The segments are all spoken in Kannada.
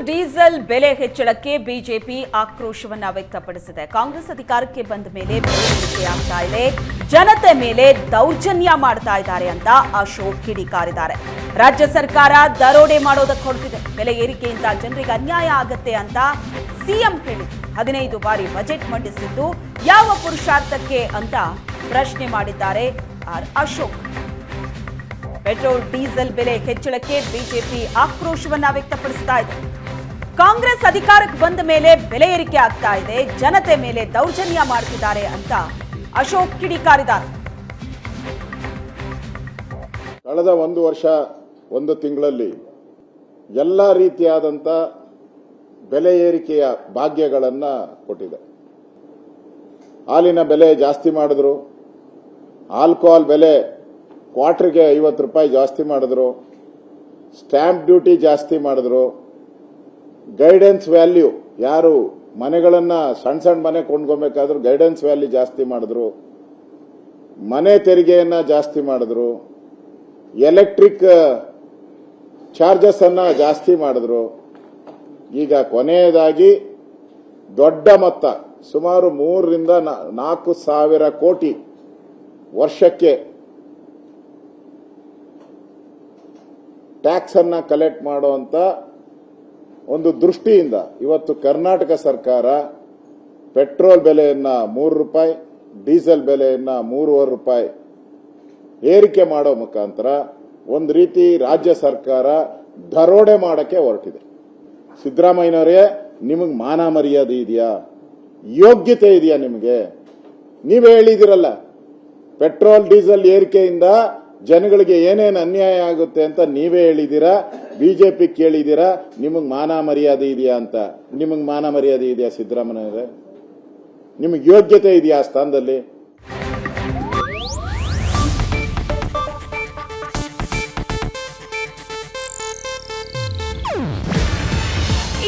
ಡೀಸೆಲ್ ಬೆಲೆ ಹೆಚ್ಚಳಕ್ಕೆ ಬಿಜೆಪಿ ಆಕ್ರೋಶವನ್ನ ವ್ಯಕ್ತಪಡಿಸಿದೆ. ಕಾಂಗ್ರೆಸ್ ಅಧಿಕಾರಕ್ಕೆ ಬಂದ ಮೇಲೆ ಬೆಲೆ ಏರಿಕೆಯಾಗ್ತಾ ಇದೆ, ಜನತೆ ಮೇಲೆ ದೌರ್ಜನ್ಯ ಮಾಡ್ತಾ ಇದ್ದಾರೆ ಅಂತ ಅಶೋಕ್ ಕಿಡಿಕಾರಿದ್ದಾರೆ. ರಾಜ್ಯ ಸರ್ಕಾರ ದರೋಡೆ ಮಾಡೋದಕ್ಕೆ ಹೊರಟಿದೆ, ಬೆಲೆ ಏರಿಕೆಯಿಂದ ಜನರಿಗೆ ಅನ್ಯಾಯ ಆಗತ್ತೆ ಅಂತ ಸಿಎಂ ಹೇಳಿದ್ರು. 15 ಬಾರಿ ಬಜೆಟ್ ಮಂಡಿಸಿದ್ದು ಯಾವ ಪುರುಷಾರ್ಥಕ್ಕೆ ಅಂತ ಪ್ರಶ್ನೆ ಮಾಡಿದ್ದಾರೆ ಅಶೋಕ್. ಪೆಟ್ರೋಲ್ ಡೀಸೆಲ್ ಬೆಲೆ ಹೆಚ್ಚಳಕ್ಕೆ ಬಿಜೆಪಿ ಆಕ್ರೋಶವನ್ನ ವ್ಯಕ್ತಪಡಿಸ್ತಾ ಇದೆ. ಕಾಂಗ್ರೆಸ್ ಅಧಿಕಾರಕ್ಕೆ ಬಂದ ಮೇಲೆ ಬೆಲೆ ಏರಿಕೆ ಆಗ್ತಾ ಇದೆ, ಜನತೆ ಮೇಲೆ ದೌರ್ಜನ್ಯ ಮಾಡ್ತಿದ್ದಾರೆ ಅಂತ ಅಶೋಕ್ ಕಿಡಿಕಾರಿದ್ದಾರೆ. ಕಳೆದ 1 ವರ್ಷ 1 ತಿಂಗಳಲ್ಲಿ ಎಲ್ಲ ರೀತಿಯಾದಂಥ ಬೆಲೆ ಏರಿಕೆಯ ಭಾಗ್ಯಗಳನ್ನ ಕೊಟ್ಟಿದೆ. ಹಾಲಿನ ಬೆಲೆ ಜಾಸ್ತಿ ಮಾಡಿದ್ರು, ಆಲ್ಕೋಹಾಲ್ ಬೆಲೆ ಕ್ವಾರ್ಟರ್ಗೆ 50 ರೂಪಾಯಿ ಜಾಸ್ತಿ ಮಾಡಿದ್ರು, ಸ್ಟ್ಯಾಂಪ್ ಡ್ಯೂಟಿ ಜಾಸ್ತಿ ಮಾಡಿದ್ರು, ಗೈಡೆನ್ಸ್ ವ್ಯಾಲ್ಯೂ ಯಾರು ಮನೆಗಳನ್ನ ಸಣ್ಣ ಮನೆ ಕೊಂಡ್ಕೊಬೇಕಾದ್ರೂ ಗೈಡೆನ್ಸ್ ವ್ಯಾಲ್ಯೂ ಜಾಸ್ತಿ ಮಾಡಿದ್ರು, ಮನೆ ತೆರಿಗೆಯನ್ನ ಜಾಸ್ತಿ ಮಾಡಿದ್ರು, ಎಲೆಕ್ಟ್ರಿಕ್ ಚಾರ್ಜಸ್ ಅನ್ನ ಜಾಸ್ತಿ ಮಾಡಿದ್ರು. ಈಗ ಕೊನೆಯದಾಗಿ ದೊಡ್ಡ ಮೊತ್ತ ಸುಮಾರು 3 ರಿಂದ 4 ಸಾವಿರ ಕೋಟಿ ವರ್ಷಕ್ಕೆ ಟ್ಯಾಕ್ಸ್ ಅನ್ನ ಕಲೆಕ್ಟ್ ಮಾಡುವಂತ ಒಂದು ದೃಷ್ಟಿಯಿಂದ ಇವತ್ತು ಕರ್ನಾಟಕ ಸರ್ಕಾರ ಪೆಟ್ರೋಲ್ ಬೆಲೆಯನ್ನ 3 ರೂಪಾಯಿ, ಡೀಸೆಲ್ ಬೆಲೆಯನ್ನ 3.5 ರೂಪಾಯಿ ಏರಿಕೆ ಮಾಡೋ ಮುಖಾಂತರ ಒಂದು ರೀತಿ ರಾಜ್ಯ ಸರ್ಕಾರ ದರೋಡೆ ಮಾಡಕ್ಕೆ ಹೊರಟಿದೆ. ಸಿದ್ದರಾಮಯ್ಯನವರೇ, ನಿಮಗೆ ಮಾನ ಮರ್ಯಾದೆ ಇದೆಯಾ? ಯೋಗ್ಯತೆ ಇದೆಯಾ ನಿಮಗೆ? ನೀವೇ ಹೇಳಿದಿರಲ್ಲ, ಪೆಟ್ರೋಲ್ ಡೀಸೆಲ್ ಏರಿಕೆಯಿಂದ ಜನಗಳಿಗೆ ಏನೇನು ಅನ್ಯಾಯ ಆಗುತ್ತೆ ಅಂತ ನೀವೇ ಹೇಳಿದ್ದೀರಾ, ಬಿಜೆಪಿ ಕೇಳಿದ್ದೀರಾ. ನಿಮಗೆ ಮಾನ ಮರ್ಯಾದೆ ಇದೆಯಾ ಅಂತ? ನಿಮಗೆ ಮಾನ ಮರ್ಯಾದೆ ಇದೆಯಾ ಸಿದ್ದರಾಮಯ್ಯ? ನಿಮಗೆ ಯೋಗ್ಯತೆ ಇದೆಯಾ ಆ ಸ್ಥಾನದಲ್ಲಿ?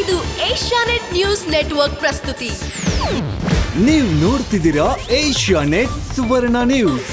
ಇದು ಏಷ್ಯಾನೆಟ್ ನ್ಯೂಸ್ ನೆಟ್ವರ್ಕ್ ಪ್ರಸ್ತುತಿ. ನೀವು ನೋಡ್ತಿದ್ದೀರಾ ಏಷ್ಯಾನೆಟ್ ಸುವರ್ಣ ನ್ಯೂಸ್.